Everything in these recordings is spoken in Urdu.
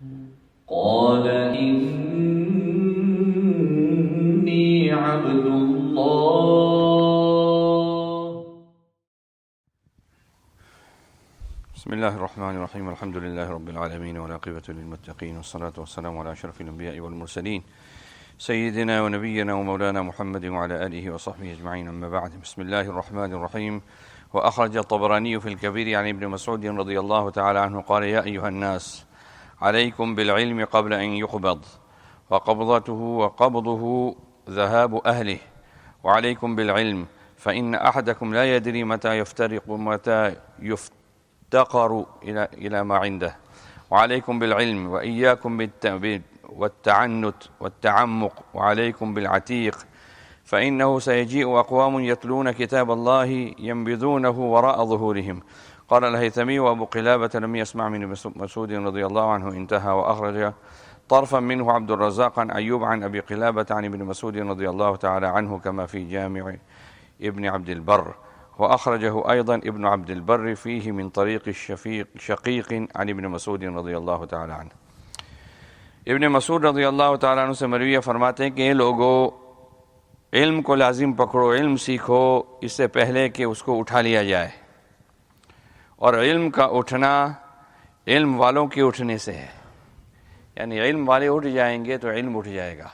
قال إني عبد الله. بسم الله الرحمن الرحيم. الحمد لله رب العالمين والعاقبة للمتقين والصلاة والسلام على أشرف الأنبياء والمرسلين سيدنا ونبينا ومولانا محمد وعلى آله وصحبه أجمعين. أما بعد. بسم الله الرحمن الرحيم. وأخرج الطبراني في الكبير عن ابن مسعود رضي الله تعالى عنه قال: يا أيها الناس عليكم بالعلم قبل أن يقبض، وقبضه ذهاب أهله، وعليكم بالعلم فإن أحدكم لا يدري متى يفتقر إلى ما عنده، وعليكم بالعلم وإياكم والتعنت والتعمق، وعليكم بالعتيق فإنه سيجيء أقوام يتلون كتاب الله ينبذونه وراء ظهورهم. قال الهيثمي: وأبو قلابة لم يسمع من مسعود رضي الله عنه انتهى. وأخرج طرفا منه عبد الرزاق عن أيوب عن أبي قلابة عن ابن مسعود رضي الله تعالى عنه كما في جامع ابن عبد البر، وأخرجه أيضا ابن عبد البر فيه من طريق شقيق عن ابن مسعود رضی اللہ تعالی عنہ. ابن مسعود رضی اللہ تعالیٰ عنہ سے مروی فرماتے ہیں کہ لوگوں، علم کو لازم پکڑو، علم سیکھو اس سے پہلے کہ اس کو اٹھا لیا جائے، اور علم کا اٹھنا علم والوں کے اٹھنے سے ہے، یعنی علم والے اٹھ جائیں گے تو علم اٹھ جائے گا.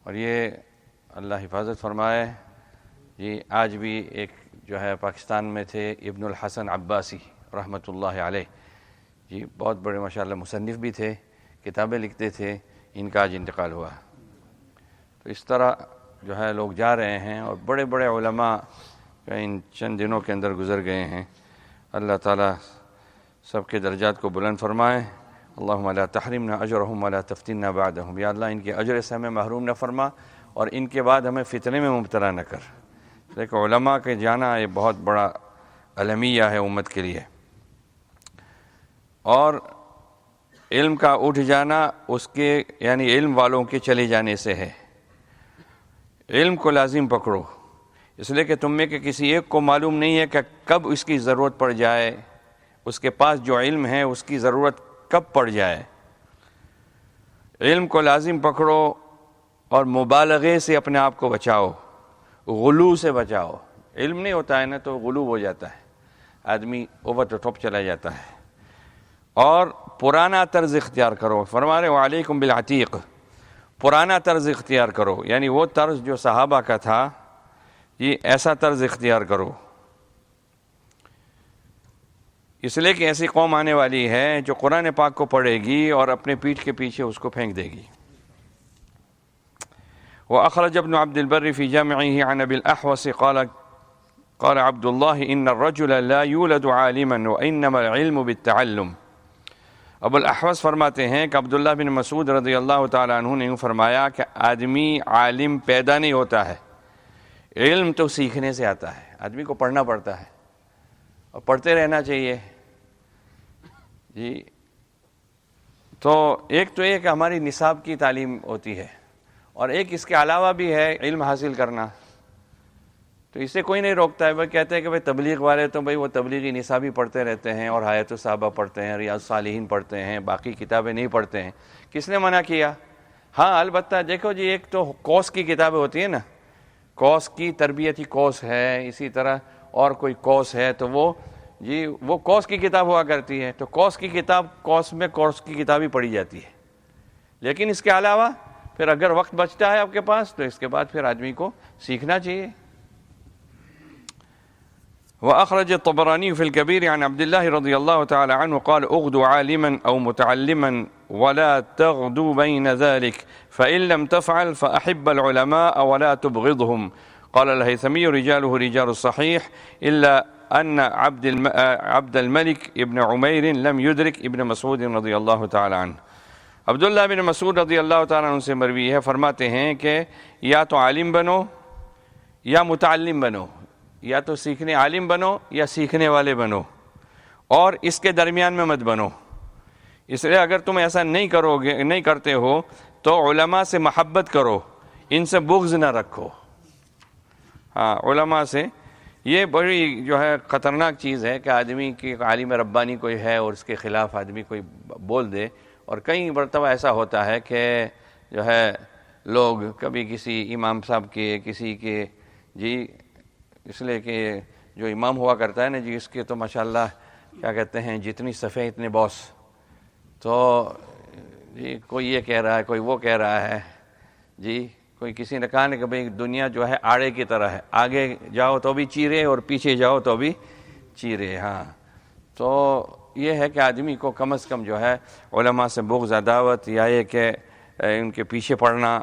اور یہ اللہ حفاظت فرمائے. جی آج بھی ایک جو ہے پاکستان میں تھے ابن الحسن عباسی رحمۃ اللہ علیہ، جی بہت بڑے ماشاءاللہ مصنف بھی تھے، کتابیں لکھتے تھے، ان کا آج انتقال ہوا. تو اس طرح جو ہے لوگ جا رہے ہیں، اور بڑے بڑے علماء ان چند دنوں کے اندر گزر گئے ہیں. اللہ تعالیٰ سب کے درجات کو بلند فرمائے. اللہم لا تحرمنا اجرہم ولا تفتنا بعدہم. یا اللہ ان کے اجر سے ہمیں محروم نہ فرما، اور ان کے بعد ہمیں فتنے میں مبتلا نہ کر. لیکن علماء کے جانا یہ بہت بڑا المیہ ہے امت کے لیے. اور علم کا اٹھ جانا اس کے یعنی علم والوں کے چلے جانے سے ہے. علم کو لازم پکڑو، اس لیے کہ تم میں کہ کسی ایک کو معلوم نہیں ہے کہ کب اس کی ضرورت پڑ جائے. اس کے پاس جو علم ہے اس کی ضرورت کب پڑ جائے. علم کو لازم پکڑو اور مبالغے سے اپنے آپ کو بچاؤ، غلو سے بچاؤ. علم نہیں ہوتا ہے نا تو غلو ہو جاتا ہے، آدمی اوور دا ٹاپ چلا جاتا ہے. اور پرانا طرز اختیار کرو. فرما رہے وعلیکم بالعتیق، پرانا طرز اختیار کرو، یعنی وہ طرز جو صحابہ کا تھا، یہ ایسا طرز اختیار کرو. اس لیے کہ ایسی قوم آنے والی ہے جو قرآن پاک کو پڑھے گی اور اپنے پیٹھ کے پیچھے اس کو پھینک دے گی. وأخرج ابن عبد البر في جامعه عن أبي الأحوص قال عبد الله إن الرجل لا يولد عالما وإنما العلم بالتعلم. ابو الاحوص فرماتے ہیں کہ عبداللہ بن مسعود رضی اللہ تعالیٰ عنہ نے فرمایا کہ آدمی عالم پیدا نہیں ہوتا ہے، علم تو سیکھنے سے آتا ہے. آدمی کو پڑھنا پڑتا ہے اور پڑھتے رہنا چاہیے. جی تو ایک تو یہ کہ ہماری نصاب کی تعلیم ہوتی ہے، اور ایک اس کے علاوہ بھی ہے علم حاصل کرنا. تو اسے کوئی نہیں روکتا ہے. وہ کہتے ہیں کہ بھائی تبلیغ والے تو بھائی وہ تبلیغی نصابی پڑھتے رہتے ہیں، اور حیات الصحابہ پڑھتے ہیں، ریاض الصالحین پڑھتے ہیں، باقی کتابیں نہیں پڑھتے ہیں. کس نے منع کیا؟ ہاں البتہ دیکھو جی، ایک تو کوس کی کتابیں ہوتی ہیں نا، کوس کی تربیتی کوس ہے، اسی طرح اور کوئی کوس ہے، تو وہ کوس کی کتاب ہوا کرتی ہے. تو کوس کی کتاب کوس میں کورس کی کتاب ہی پڑھی جاتی ہے. لیکن اس کے علاوہ پھر اگر وقت بچتا ہے آپ کے پاس تو اس کے بعد پھر آدمی کو سیکھنا چاہیے. وأخرج الطبراني في الكبير عن عبد الله رضي الله تعالى عنه قال: اغدوا عالما أو متعلما ولا تغدوا بين ذلك، فإن لم تفعل فأحب العلماء ولا تبغضهم. قال الهيثمي: رجاله رجال الصحيح إلا أن عبد الملك ابن عمير لم يدرك ابن مسعود رضی اللہ تعالی عنہ. عبداللہ بن مسعود رضی اللہ تعالیٰ عنہ سے مروی ہے، فرماتے ہیں کہ یا تو عالم بنو یا متعلم بنو، یا تو سیکھنے عالم بنو یا سیکھنے والے بنو، اور اس کے درمیان میں مت بنو. اس لیے اگر تم ایسا نہیں کرتے ہو تو علماء سے محبت کرو، ان سے بغض نہ رکھو. ہاں علماء سے یہ بڑی جو ہے خطرناک چیز ہے کہ آدمی کی عالم ربانی کوئی ہے اور اس کے خلاف آدمی کوئی بول دے، اور کئی مرتبہ ایسا ہوتا ہے کہ جو ہے لوگ کبھی کسی امام صاحب کے کسی کے جی اس لیے کہ جو امام ہوا کرتا ہے نا جی اس کے تو ماشاءاللہ کیا کہتے ہیں جتنی صفحے اتنے باس، تو جی کوئی یہ کہہ رہا ہے کوئی وہ کہہ رہا ہے جی، کوئی کسی نے کہا کہ بھئی دنیا جو ہے آڑے کی طرح ہے، آگے جاؤ تو بھی چیرے اور پیچھے جاؤ تو بھی چیرے. ہاں تو یہ ہے کہ آدمی کو کم از کم جو ہے علماء سے بغض عداوت یا یہ کہ ان کے پیچھے پڑنا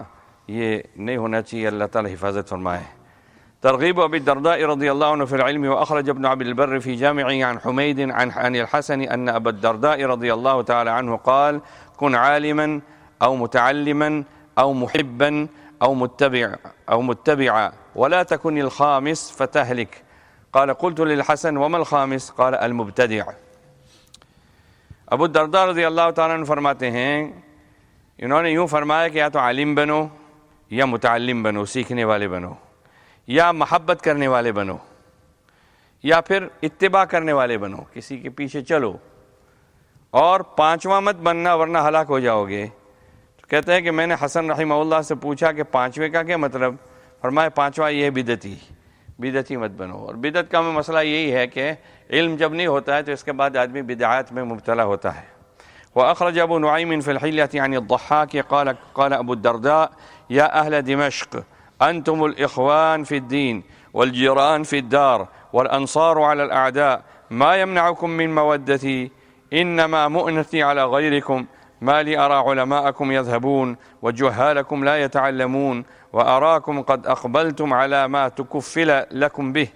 یہ نہیں ہونا چاہیے. اللہ تعالی حفاظت فرمائے. ترغيب أبي الدرداء رضي الله عنه في العلم. وأخرج ابن عبد البر في جامعه عن حميد عن الحسن أن أبا الدرداء رضي الله تعالى عنه قال: كن عالما أو متعلما أو محبا أو متبعا ولا تكن الخامس فتهلك. قال: قلت للحسن: وما الخامس؟ قال: المبتدع. ابو الدرداء رضی اللہ تعالیٰ عنہ فرماتے ہیں انہوں نے یوں فرمایا کہ یا تو عالم بنو یا متعلم بنو، سیکھنے والے بنو، یا محبت کرنے والے بنو، یا پھر اتباع کرنے والے بنو، کسی کے پیچھے چلو، اور پانچواں مت بننا ورنہ ہلاک ہو جاؤ گے. تو کہتے ہیں کہ میں نے حسن رحمہ اللہ سے پوچھا کہ پانچویں کا کیا مطلب؟ فرمایا پانچواں یہ بدعتی مت بنو. اور بدعت کا مسئلہ یہی ہے کہ علم جب نہیں ہوتا ہے تو اس کے بعد آدمی بدعات میں مبتلا ہوتا ہے. وأخرج أبو نعيم في الحلية عن الضحاك قال أبو الدرداء: يا أهل دمشق أنتم الإخوان في الدين والجيران في الدار والأنصار على الأعداء، ما يمنعكم من مودتي؟ إنما مؤنتي على غيركم، ما لي أرى علماءكم يذهبون وجهالكم لا يتعلمون، وأراكم قد أقبلتم على ما تكفل لكم به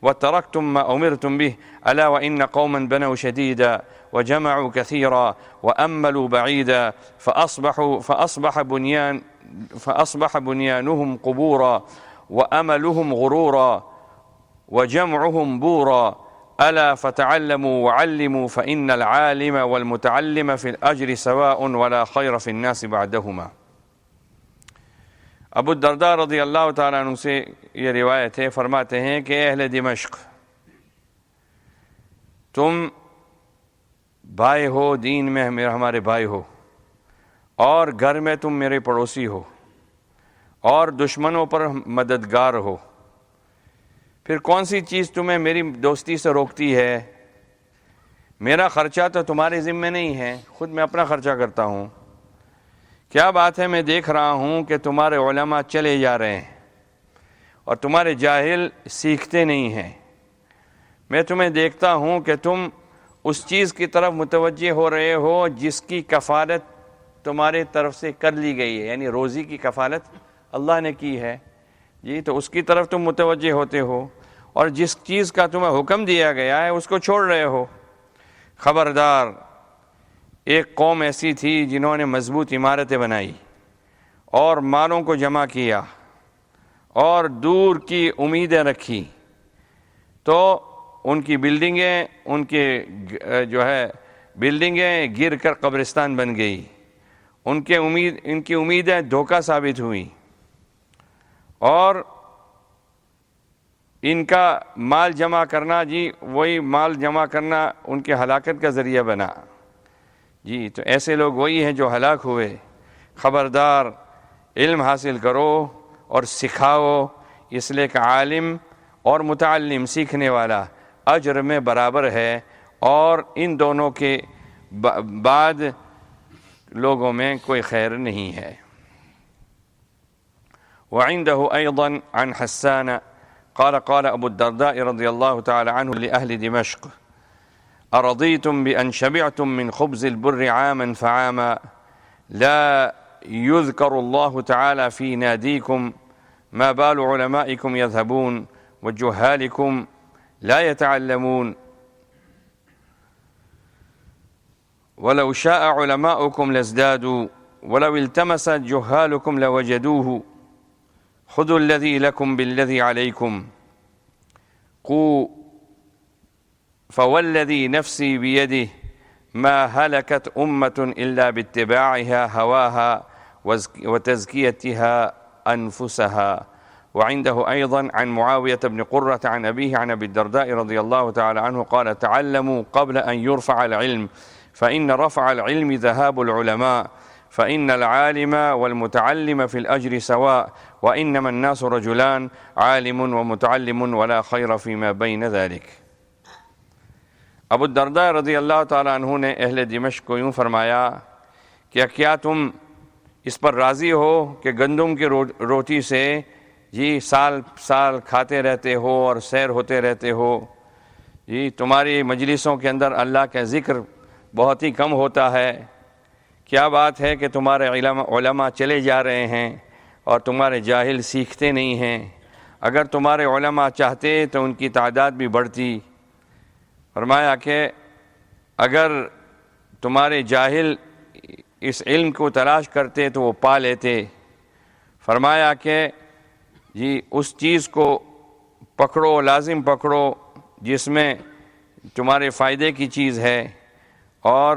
وتركتم ما أمرتم به. ألا وإن قوما بنوا شديدا وجمعوا كثيرا وأملوا بعيدا فأصبح بنيانهم قبورا وأملهم غرورا وجمعهم بورا. ألا فتعلموا وعلموا فإن العالم والمتعلم في الأجر سواء ولا خير في الناس بعدهما. ابو الدرداء رضی اللہ تعالیٰ عنہ سے یہ روایت ہے، فرماتے ہیں کہ اہل دمشق تم بھائی ہو، دین میں ہمارے بھائی ہو، اور گھر میں تم میرے پڑوسی ہو، اور دشمنوں پر مددگار ہو. پھر کون سی چیز تمہیں میری دوستی سے روکتی ہے؟ میرا خرچہ تو تمہارے ذمہ نہیں ہے، خود میں اپنا خرچہ کرتا ہوں. کیا بات ہے، میں دیکھ رہا ہوں کہ تمہارے علماء چلے جا رہے ہیں اور تمہارے جاہل سیکھتے نہیں ہیں. میں تمہیں دیکھتا ہوں کہ تم اس چیز کی طرف متوجہ ہو رہے ہو جس کی کفالت تمہارے طرف سے کر لی گئی ہے، یعنی روزی کی کفالت اللہ نے کی ہے جی، تو اس کی طرف تم متوجہ ہوتے ہو، اور جس چیز کا تمہیں حکم دیا گیا ہے اس کو چھوڑ رہے ہو. خبردار، ایک قوم ایسی تھی جنہوں نے مضبوط عمارتیں بنائی اور مالوں کو جمع کیا اور دور کی امیدیں رکھی، تو ان کی بلڈنگیں گر کر قبرستان بن گئی. ان کی امیدیں دھوکہ ثابت ہوئیں، اور ان کا مال جمع کرنا جی، وہی مال جمع کرنا ان کے ہلاکت کا ذریعہ بنا جی. تو ایسے لوگ وہی ہیں جو ہلاک ہوئے. خبردار، علم حاصل کرو اور سکھاؤ، اس لیے کہ عالم اور متعلم سیکھنے والا اجر میں برابر ہے، اور ان دونوں کے بعد لوگوں میں کوئی خیر نہیں ہے. وعنده أيضا عن حسان قال أبو الدرداء رضي الله تعالى عنه لأهل دمشق: أرضيتم بأن شبعتم من خبز البر عاما فعاما، لا يذكر الله تعالى في ناديكم، ما بال علمائكم يذهبون وجهالكم لا يتعلمون، ولو شاء علماؤكم لازدادوا ولو التمس جهالكم لوجدوه، خذوا الذي لكم بالذي عليكم، قوا فوالذي نفسي بيده ما هلكت أمة إلا باتباعها هواها وتزكيتها أنفسها. وعنده أيضا عن معاوية بن قرة عن أبيه عن أبي الدرداء رضي الله تعالى عنه قال: تعلموا قبل أن يرفع العلم، فإن رفع العلم ذهاب العلماء فإن العالم والمتعلم في الأجر سواء وإنما الناس رجلان عالم ومتعلم ولا خير فيما بين ذلك۔ ابو الدرداء رضی اللہ تعالیٰ عنہ نے اہل دمشق کو یوں فرمایا کہ کیا تم اس پر راضی ہو کہ گندم کی روٹی سے جی سال سال کھاتے رہتے ہو اور سیر ہوتے رہتے ہو، جی تمہاری مجلسوں کے اندر اللہ کا ذکر بہت ہی کم ہوتا ہے، کیا بات ہے کہ تمہارے علماء چلے جا رہے ہیں اور تمہارے جاہل سیکھتے نہیں ہیں، اگر تمہارے علماء چاہتے تو ان کی تعداد بھی بڑھتی۔ فرمایا کہ اگر تمہارے جاہل اس علم کو تلاش کرتے تو وہ پا لیتے۔ فرمایا کہ جی اس چیز کو پکڑو، لازم پکڑو جس میں تمہارے فائدے کی چیز ہے، اور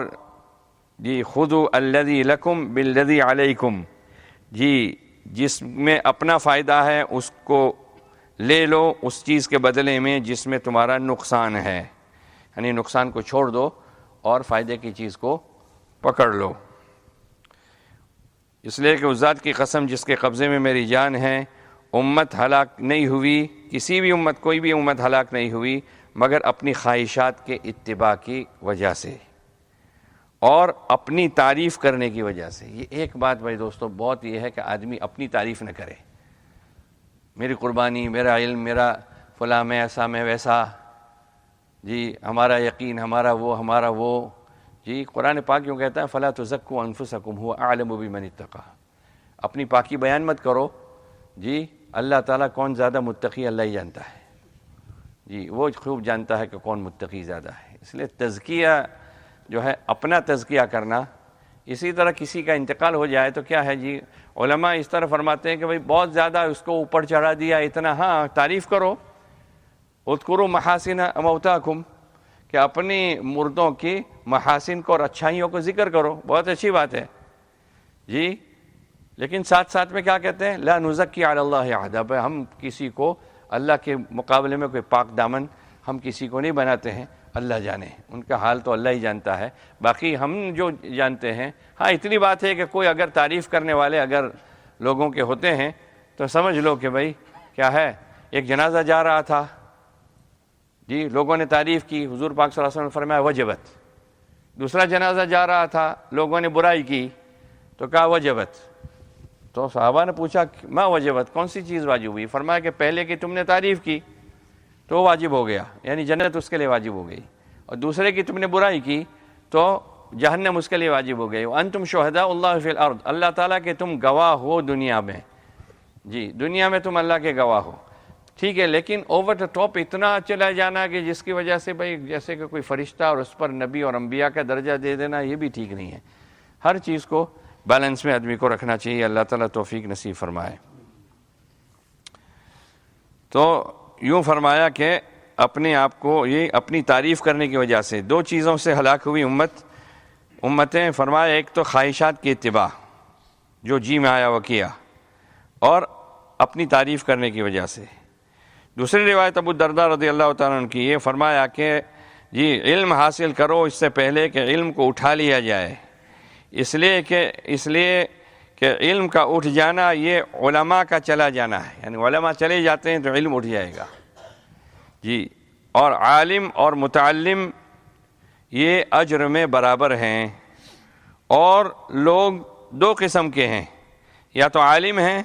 جی خذوا الذی لکم بالذی علیکم، جی جس میں اپنا فائدہ ہے اس کو لے لو اس چیز کے بدلے میں جس میں تمہارا نقصان ہے، یعنی نقصان کو چھوڑ دو اور فائدے کی چیز کو پکڑ لو۔ اس لیے کہ اس ذات کی قسم جس کے قبضے میں میری جان ہے، امت ہلاک نہیں ہوئی، کسی بھی امت، کوئی بھی امت ہلاک نہیں ہوئی مگر اپنی خواہشات کے اتباع کی وجہ سے اور اپنی تعریف کرنے کی وجہ سے۔ یہ ایک بات بھائی دوستو بہت یہ ہے کہ آدمی اپنی تعریف نہ کرے، میری قربانی، میرا علم، میرا فلاں، میں ایسا، میں ویسا، جی ہمارا یقین، ہمارا وہ جی قرآن پاک کیوں کہتا ہے فلا تزکوا انفسکم هو اعلم بمن اتقى، اپنی پاکی بیان مت کرو، جی اللہ تعالیٰ کون زیادہ متقی اللہ ہی جانتا ہے، جی وہ خوب جانتا ہے کہ کون متقی زیادہ ہے۔ اس لیے تزکیہ جو ہے اپنا تزکیہ کرنا، اسی طرح کسی کا انتقال ہو جائے تو کیا ہے جی، علماء اس طرح فرماتے ہیں کہ بھئی بہت زیادہ اس کو اوپر چڑھا دیا اتنا، ہاں تعریف کرو، اذکروا محاسن موتاکم، کہ اپنی مردوں کی محاسن کو اور اچھائیوں کو ذکر کرو، بہت اچھی بات ہے جی، لیکن ساتھ ساتھ میں کیا کہتے ہیں لا نزکی علی اللہ احدا، ہم کسی کو اللہ کے مقابلے میں کوئی پاک دامن ہم کسی کو نہیں بناتے ہیں، اللہ جانے، ان کا حال تو اللہ ہی جانتا ہے، باقی ہم جو جانتے ہیں۔ ہاں اتنی بات ہے کہ کوئی اگر تعریف کرنے والے اگر لوگوں کے ہوتے ہیں تو سمجھ لو کہ بھئی کیا ہے، ایک جنازہ جا رہا تھا جی، لوگوں نے تعریف کی، حضور پاک صلی اللہ علیہ وسلم نے فرمایا وجبت، دوسرا جنازہ جا رہا تھا، لوگوں نے برائی کی تو کہا وجبت، تو صحابہ نے پوچھا ما وجبت، کون سی چیز واجب ہوئی؟ فرمایا کہ پہلے کی تم نے تعریف کی تو واجب ہو گیا، یعنی جنت اس کے لیے واجب ہو گئی، اور دوسرے کی تم نے برائی کی تو جہنم اس کے لیے واجب ہو گئی۔ وانتم شہداء اللہ فی الارض، اللہ تعالیٰ کے تم گواہ ہو دنیا میں، جی دنیا میں تم اللہ کے گواہ ہو، ٹھیک ہے، لیکن اوور دا ٹاپ اتنا چلا جانا کہ جس کی وجہ سے بھائی جیسے کہ کوئی فرشتہ اور اس پر نبی اور انبیاء کا درجہ دے دینا، یہ بھی ٹھیک نہیں ہے۔ ہر چیز کو بیلنس میں آدمی کو رکھنا چاہیے، اللہ تعالیٰ توفیق نصیب فرمائے۔ تو یوں فرمایا کہ اپنے آپ کو یہ اپنی تعریف کرنے کی وجہ سے دو چیزوں سے ہلاک ہوئی امتیں، فرمایا ایک تو خواہشات کی اتباع، جو جی میں آیا وہ کیا، اور اپنی تعریف کرنے کی وجہ سے۔ دوسری روایت ابو الدرداء رضی اللہ تعالیٰ عنہ کی، یہ فرمایا کہ جی علم حاصل کرو اس سے پہلے کہ علم کو اٹھا لیا جائے، اس لیے کہ علم کا اٹھ جانا یہ علماء کا چلا جانا ہے، یعنی علماء چلے جاتے ہیں تو علم اٹھ جائے گا جی، اور عالم اور متعلم یہ اجر میں برابر ہیں، اور لوگ دو قسم کے ہیں، یا تو عالم ہیں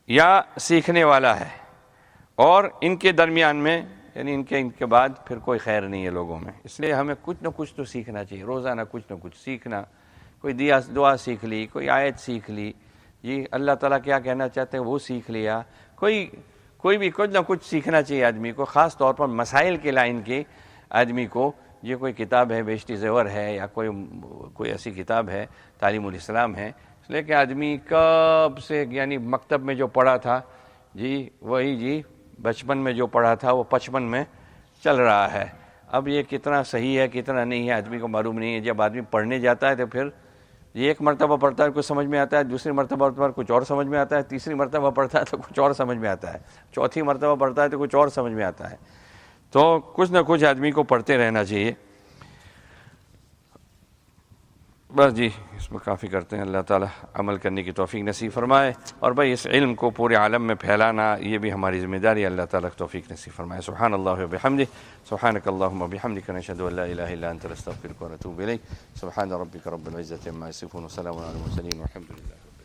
یا سیکھنے والا ہے، اور ان کے درمیان میں یعنی ان کے بعد پھر کوئی خیر نہیں ہے لوگوں میں۔ اس لیے ہمیں کچھ نہ کچھ تو سیکھنا چاہیے، روزانہ کچھ نہ کچھ سیکھنا، کوئی دعا سیکھ لی، کوئی آیت سیکھ لی، جی اللہ تعالیٰ کیا کہنا چاہتے ہیں وہ سیکھ لیا، کوئی بھی کچھ نہ کچھ سیکھنا چاہیے آدمی کو، خاص طور پر مسائل کے لائن کے آدمی کو۔ یہ کوئی کتاب ہے بہشتی زیور ہے یا کوئی ایسی کتاب ہے تعلیم الاسلام ہے، اس لیے کہ آدمی کب سے یعنی مکتب میں جو پڑھا تھا جی وہی جی بچپن میں جو پڑھا تھا وہ 55 میں چل رہا ہے، اب یہ کتنا صحیح ہے کتنا نہیں ہے آدمی کو معلوم نہیں ہے۔ جب آدمی پڑھنے جاتا ہے تو پھر یہ ایک مرتبہ پڑھتا ہے کچھ سمجھ میں آتا ہے، دوسری مرتبہ پر کچھ اور سمجھ میں آتا ہے، تیسری مرتبہ پڑھتا ہے تو کچھ اور سمجھ میں آتا ہے، چوتھی مرتبہ پڑھتا ہے تو کچھ اور سمجھ میں آتا ہے۔ تو کچھ نہ کچھ آدمی کو پڑھتے رہنا چاہیے۔ بس جی اس میں کافی کرتے ہیں. اللہ تعالیٰ عمل کرنے کی توفیق نصیب فرمائے. اور بھائی اس علم کو پورے عالم میں پھیلانا یہ بھی ہماری ذمہ داری ہے. اللہ تعالیٰ توفیق نصیب فرمائے. سبحان اللہ و بحمدہ سبحانک اللہم و بحمدک نشہد ان لا الہ الا انت نستغفرک و نتوب الیک. سبحان ربک رب العزۃ عما یصفون وسلام علی المرسلین والحمد للہ.